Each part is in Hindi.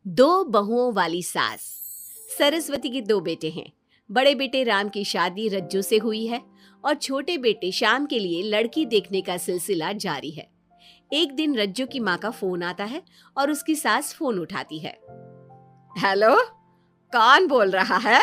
दो बहुओं वाली सास। सरस्वती के दो बेटे हैं। बड़े बेटे राम की शादी रज्जू से हुई है और छोटे बेटे श्याम के लिए लड़की देखने का सिलसिला जारी है। एक दिन रज्जू की माँ का फोन आता है और उसकी सास फोन उठाती है। हेलो, कौन बोल रहा है?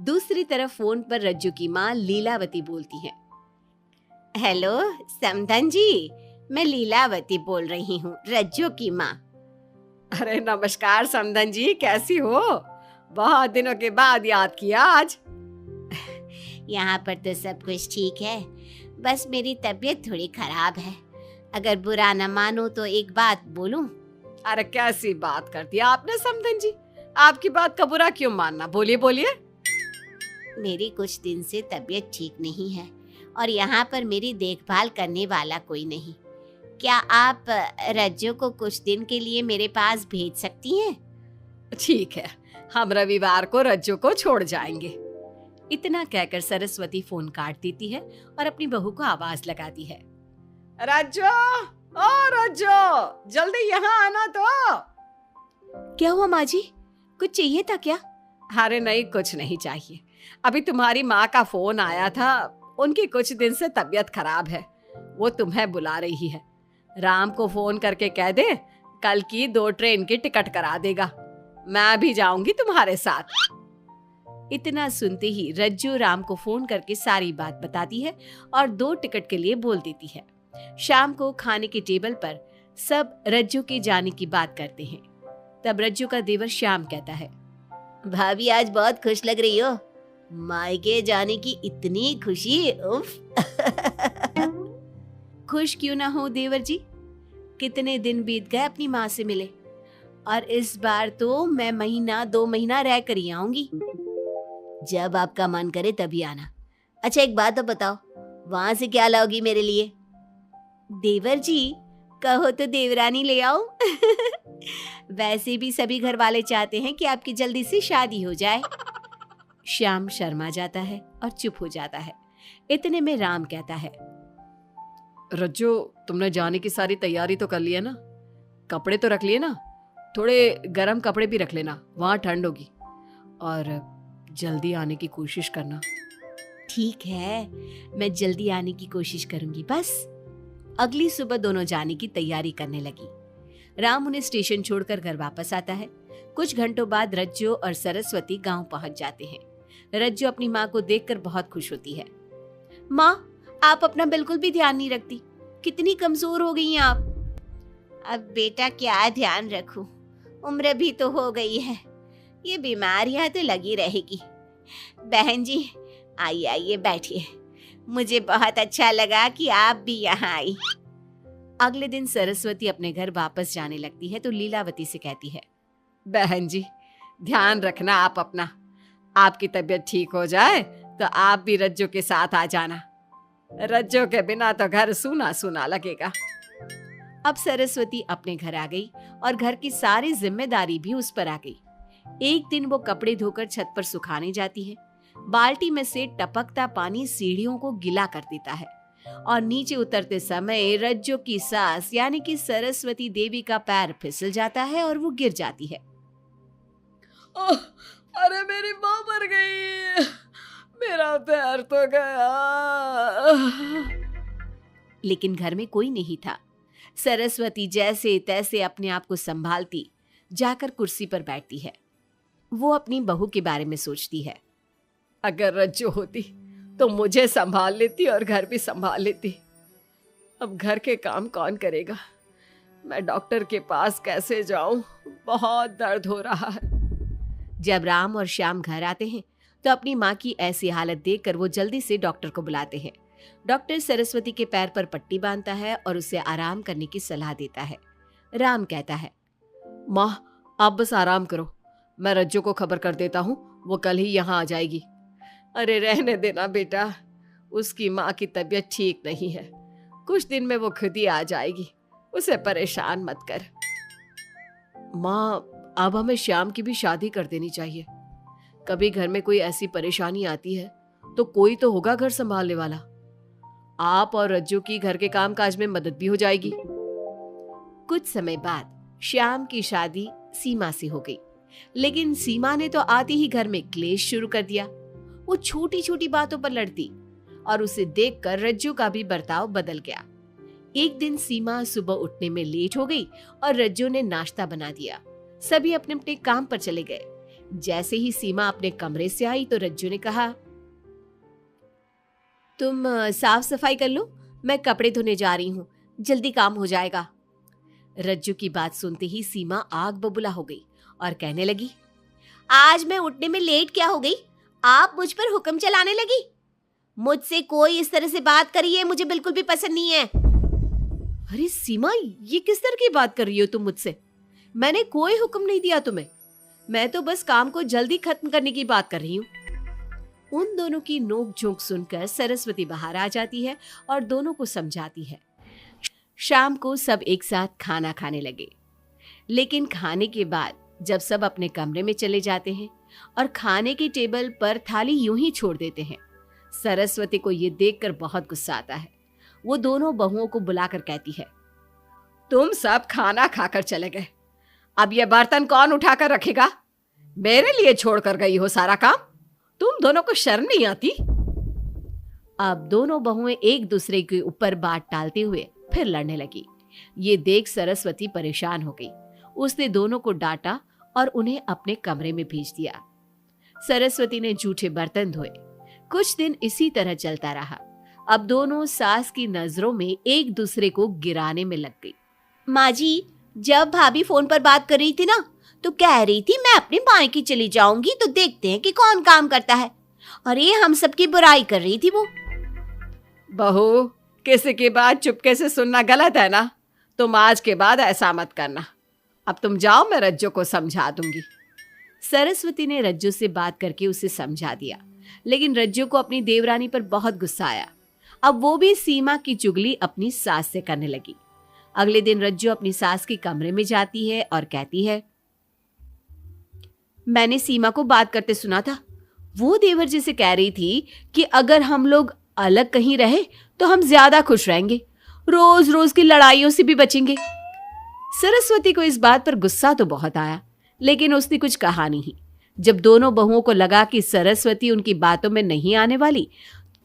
दूसरी तरफ फोन पर रज्जू की माँ लीलावती बोलती है। हेलो समधन जी, मैं लीलावती बोल रही हूँ, रज्जू की माँ। अरे नमस्कार समधन जी, कैसी हो? बहुत दिनों के बाद याद किया आज। यहाँ पर तो सब कुछ ठीक है, बस मेरी तबीयत थोड़ी खराब है। अगर बुरा न मानो तो एक बात बोलूं? अरे कैसी बात कर दी आपने समधन जी, आपकी बात का बुरा क्यों मानना, बोलिए बोलिए। मेरी कुछ दिन से तबीयत ठीक नहीं है और यहाँ पर मेरी देखभाल करने वाला कोई नहीं। क्या आप रज्जू को कुछ दिन के लिए मेरे पास भेज सकती हैं? ठीक है, हम रविवार को रज्जू को छोड़ जाएंगे। इतना कहकर सरस्वती फोन काट देती है और अपनी बहू को आवाज लगाती है। रज्जू, ओ रज्जू, जल्दी यहाँ आना तो। क्या हुआ माँ जी, कुछ चाहिए था क्या? अरे नहीं, कुछ नहीं चाहिए। अभी तुम्हारी माँ का फोन आया था, उनकी कुछ दिन से तबीयत खराब है, वो तुम्हें बुला रही है। राम को फोन करके कह दे कल की 2 ट्रेन की टिकट करा देगा, मैं भी जाऊंगी तुम्हारे साथ। इतना सुनते ही रज्जू राम को फोन करके सारी बात बताती है और 2 टिकट के लिए बोल देती है। शाम को खाने के टेबल पर सब रज्जू के जाने की बात करते हैं। तब रज्जू का देवर श्याम कहता है। भाभी आज बहुत खुश लग रही हो, मायके जाने की इतनी खुशी, उफ। खुश क्यों ना हो देवर जी, कितने दिन बीत गए अपनी माँ से मिले, और इस बार तो मैं 1-2 महीना रह कर ही आऊंगी। जब आपका मन करे तभी आना। अच्छा एक बात तो बताओ, वहां से क्या लाओगी मेरे लिए? देवर जी, कहो तो देवरानी ले आओ। वैसे भी सभी घर वाले चाहते हैं कि आपकी जल्दी से शादी हो जाए। श्याम शर्मा जाता है और चुप हो जाता है। इतने में राम कहता है। रज्जू, तुमने जाने की सारी तैयारी तो कर ली है ना? कपड़े तो रख लिए ना? थोड़े गर्म कपड़े भी रख लेना, वहां ठंड होगी, और जल्दी आने की कोशिश करना। ठीक है, मैं जल्दी आने की कोशिश करूंगी बस। अगली सुबह दोनों जाने की तैयारी करने लगी। राम उन्हें स्टेशन छोड़कर घर वापस आता है। कुछ घंटों बाद रज्जू और सरस्वती गांव पहुंच जाते हैं। रज्जू अपनी माँ को देखकर बहुत खुश होती है। माँ, आप अपना बिल्कुल भी ध्यान नहीं रखती, कितनी कमजोर हो गई हैं आप। अब बेटा क्या ध्यान रखूं, उम्र भी तो हो गई है, ये बीमारियां तो लगी रहेगी। बहन जी आइए आइए बैठिए, मुझे बहुत अच्छा लगा कि आप भी यहाँ आई। अगले दिन सरस्वती अपने घर वापस जाने लगती है तो लीलावती से कहती है। बहन जी, ध्यान रखना आप अपना, आपकी तबीयत ठीक हो जाए तो आप भी रज्जू के साथ आ जाना। रज्जू के बिना तो घर सूना सूना लगेगा। अब सरस्वती अपने घर आ गई और घर की सारी जिम्मेदारी भी उस पर आ गई। एक दिन वो कपड़े धोकर छत पर सुखाने जाती है। बाल्टी में से टपकता पानी सीढ़ियों को गीला कर देता है और नीचे उतरते समय रज्जू की सास यानी कि सरस्वती देवी का पैर फिसल जाता है और वो गिर जाती है। ओह, अरे मेरी माँ मर गई, मेरा पैर तो गया। लेकिन घर में कोई नहीं था। सरस्वती जैसे तैसे अपने आप को संभालती जाकर कुर्सी पर बैठती है। वो अपनी बहू के बारे में सोचती है। अगर रज्जू होती तो मुझे संभाल लेती और घर भी संभाल लेती। अब घर के काम कौन करेगा? मैं डॉक्टर के पास कैसे जाऊं? बहुत दर्द हो रहा है। जब राम और श्याम घर आते हैं तो अपनी माँ की ऐसी हालत देखकर वो जल्दी से डॉक्टर को बुलाते हैं। डॉक्टर सरस्वती के पैर पर पट्टी बांधता है और उसे आराम करने की सलाह देता है। राम कहता है। माँ, आप बस आराम करो, मैं रज्जू को खबर कर देता हूँ, वो कल ही यहाँ आ जाएगी। अरे रहने देना बेटा, उसकी माँ की तबीयत ठीक नहीं है, कुछ दिन में वो खुद ही आ जाएगी, उसे परेशान मत कर। माँ, अब हमें श्याम की भी शादी कर देनी चाहिए। कभी घर में कोई ऐसी परेशानी आती है तो कोई तो होगा घर संभालने वाला। आप और रज्जू की घर के काम काज में मदद भी हो जाएगी। कुछ समय बाद श्याम की शादी सीमा से हो गई। लेकिन सीमा ने तो आते ही घर में क्लेश शुरू कर दिया। वो छोटी छोटी बातों पर लड़ती और उसे देखकर रज्जू का भी बर्ताव बदल गया। एक दिन सीमा सुबह उठने में लेट हो गई और रज्जू ने नाश्ता बना दिया। सभी अपने अपने काम पर चले गए। जैसे ही सीमा अपने कमरे से आई तो रज्जू ने कहा, तुम साफ सफाई कर लो, मैं कपड़े धोने जा रही हूँ, जल्दी काम हो जाएगा। रज्जू की बात सुनते ही सीमा आग बबूला हो गई और कहने लगी, आज मैं उठने में लेट क्या हो गई? आप मुझ पर हुक्म चलाने लगी। मुझसे कोई इस तरह से बात करी है मुझे बिल्कुल भी पसंद नहीं है। अरे सीमा, ये किस तरह की बात कर रही हो तुम मुझसे? मैंने कोई हुक्म नहीं दिया तुम्हें। मैं तो बस काम को जल्दी खत्म करने की बात कर रही हूँ। उन दोनों की नोक झोंक सुनकर सरस्वती बाहर आ जाती है और दोनों को समझाती है। शाम को सब एक साथ खाना खाने लगे। लेकिन खाने के बाद जब सब अपने कमरे में चले जाते हैं और खाने की टेबल पर थाली यूं ही छोड़ देते हैं, सरस्वती को ये देखकर बहुत गुस्सा आता है। वो दोनों बहुओं को बुलाकर कहती है, तुम सब खाना खाकर चले गए, अब ये बर्तन कौन उठाकर रखेगा? मेरे लिए छोड़कर गई हो सारा काम। तुम दोनों को शर्म नहीं आती? अब दोनों बहुएं एक दूसरे के ऊपर बात टालते हुए फिर लड़ने लगी। ये देख सरस्वती परेशान हो गई। उसने दोनों को डांटा और उन्हें अपने कमरे में भेज दिया। सरस्वती ने जूठे बर्तन धोए। कुछ दिन इसी तरह चलता रहा। अब दोनों सास की नजरों में एक दूसरे को गिराने में लग गई। माँ जी, जब भाभी फोन पर बात कर रही थी ना, तो कह रही थी मैं अपने मायके चली जाऊंगी तो देखते हैं कि कौन काम करता है। और ये हम सबकी बुराई कर रही थी वो। बहू, किसी की बात चुपके से सुनना गलत है ना। तुम आज के बाद ऐसा मत करना। अब तुम जाओ, मैं रज्जू को समझा दूंगी। सरस्वती ने रज्जू से बात करके उसे समझा दिया। लेकिन रज्जू को अपनी देवरानी पर बहुत गुस्सा आया। अब वो भी सीमा की चुगली अपनी सास से करने लगी। अगले दिन रज्जू अपनी सास के कमरे में जाती है और कहती है, मैंने सीमा को बात करते सुना था। वो देवर जी से कह रही थी कि अगर हम लोग अलग कहीं रहे तो हम ज्यादा खुश रहेंगे, रोज रोज की लड़ाइयों से भी बचेंगे। सरस्वती को इस बात पर गुस्सा तो बहुत आया, लेकिन उसने कुछ कहा नहीं। जब दोनों बहुओं को लगा कि सरस्वती उनकी बातों में नहीं आने वाली,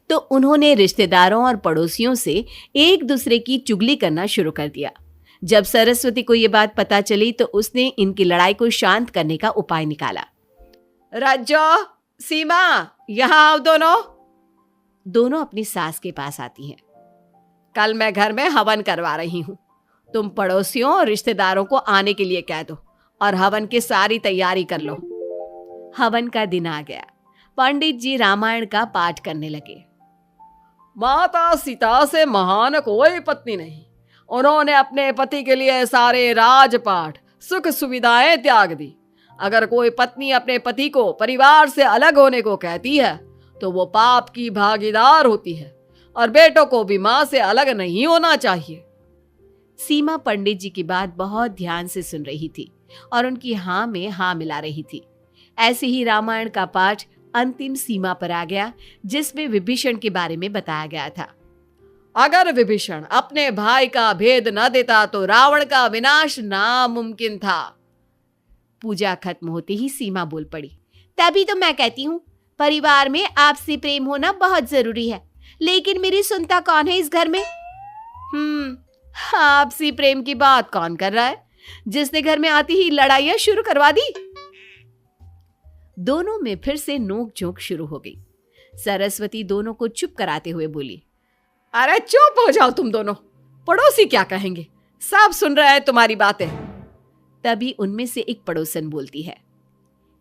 तो उन्होंने रिश्तेदारों और पड़ोसियों से एक दूसरे की चुगली करना शुरू कर दिया। जब सरस्वती को ये बात पता चली तो उसने इनकी लड़ाई को शांत करने का उपाय निकाला। रज्जो, सीमा, यहाँ आओ दोनों। दोनों अपनी सास के पास आती हैं। कल मैं घर में हवन करवा रही हूँ। तुम पड़ोसियों और रिश्तेदारों को आने के लिए कह दो और हवन की सारी तैयारी कर लो। हवन का दिन आ गया। पंडित जी रामायण का पाठ करने लगे। माता सीता से महान कोई पत्नी नहीं। उन्होंने अपने पति के लिए सारे राजपाट, सुख सुविधाएं त्याग दी। अगर कोई पत्नी अपने पति को परिवार से अलग होने को कहती है तो वो पाप की भागीदार होती है और बेटों को भी मां से अलग नहीं होना चाहिए। सीमा पंडित जी की बात बहुत ध्यान से सुन रही थी और उनकी हाँ में हाँ मिला रही थी। ऐसे ही रामायण का पाठ अंतिम सीमा पर आ गया, जिसमें विभीषण के बारे में बताया गया था। अगर विभीषण अपने भाई का भेद न देता तो रावण का विनाश नामुमकिन था। पूजा खत्म होते ही सीमा बोल पड़ी, तभी तो मैं कहती हूँ परिवार में आपसी प्रेम होना बहुत जरूरी है। लेकिन मेरी सुनता कौन है इस घर में? आपसी प्रेम की बात कौन कर रहा है, जिसने घर में आती ही लड़ाइयां शुरू करवा दी। दोनों में फिर से नोक झोंक शुरू हो गई। सरस्वती दोनों को चुप कराते हुए बोली, अरे चुप हो जाओ तुम दोनों, पड़ोसी क्या कहेंगे, सब सुन रहे हैं तुम्हारी बातें। तभी उनमें से एक पड़ोसन बोलती है,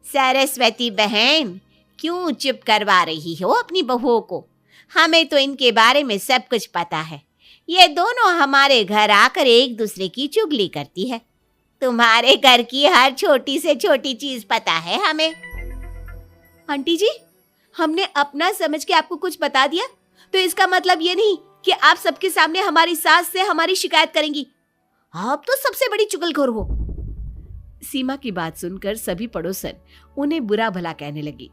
सरस्वती बहन, क्यों चुप करवा रही हो अपनी बहुओं को? हमें तो इनके बारे में सब कुछ पता है। ये दोनों हमारे घर आकर एक दूसरे की चुगली करती है। तुम्हारे घर की हर छोटी से छोटी चीज पता है हमें। आंटी जी, हमने अपना समझ के आपको कुछ बता दिया तो इसका मतलब ये नहीं कि आप सबके सामने हमारी सास से हमारी शिकायत करेंगी। आप तो सबसे बड़ी चुगलखोर हो। सीमा की बात सुनकर सभी पड़ोसन उन्हें बुरा भला कहने लगी।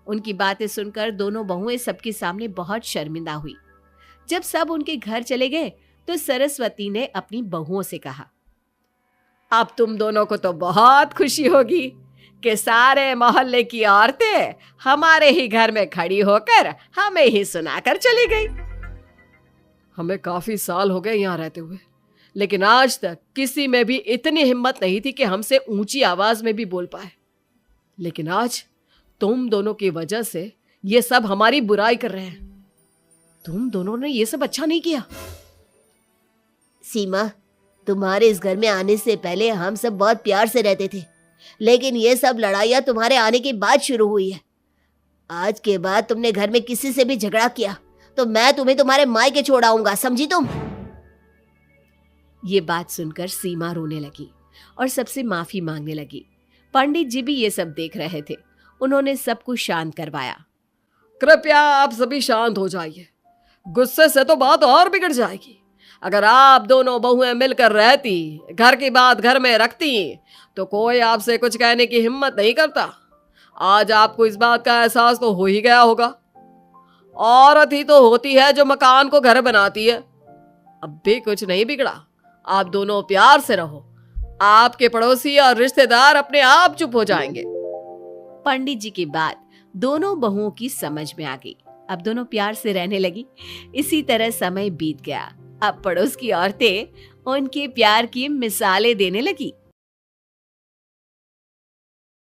उनकी बातें सुनकर दोनों बहुएं सबके सामने बहुत शर्मिंदा हुई। जब सब उनके घर चले गए तो सरस्वती ने अपनी बहुओं से कहा, अब तुम दोनों को तो बहुत खुशी होगी कि सारे मोहल्ले की औरतें हमारे ही घर में खड़ी होकर हमें ही सुनाकर चली गई। हमें काफी साल हो गए यहाँ रहते हुए, लेकिन आज तक किसी में भी इतनी हिम्मत नहीं थी कि हमसे ऊंची आवाज में भी बोल पाए। लेकिन आज तुम दोनों की वजह से ये सब हमारी बुराई कर रहे हैं। तुम दोनों ने ये सब अच्छा नहीं किया। सीमा, तुम्हारे इस घर में आने से पहले हम सब बहुत प्यार से रहते थे, लेकिन ये सब लड़ाइयाँ तुम्हारे आने के बाद शुरू हुई है। आज के बाद तुमने घर में किसी से भी झगड़ा किया तो मैं तुम्हें तुम्हारे मायके छोड़ आऊंगा, समझी तुम? ये बात सुनकर सीमा रोने लगी और सबसे माफी मांगने लगी। पंडित जी भी ये सब देख रहे थे। उन्होंने सबको शांत करवाया। कृपया आप सभी शांत हो जाइए, गुस्से से तो बात और बिगड़ जाएगी। अगर आप दोनों बहुएं मिलकर रहती, घर की बात घर में रखती, तो कोई आपसे कुछ कहने की हिम्मत नहीं करता। आज आपको इस बात का एहसास तो हो ही गया होगा। औरत ही तो होती है जो मकान को घर बनाती है। अब भी कुछ नहीं बिगड़ा, आप दोनों प्यार से रहो। आपके पड़ोसी और रिश्तेदार अपने आप चुप हो जाएंगे। पंडित जी की बात दोनों बहुओं की समझ में आ गई। अब दोनों प्यार से रहने लगी। इसी तरह समय बीत गया। अब पड़ोस की औरतें उनके प्यार की मिसालें देने लगी।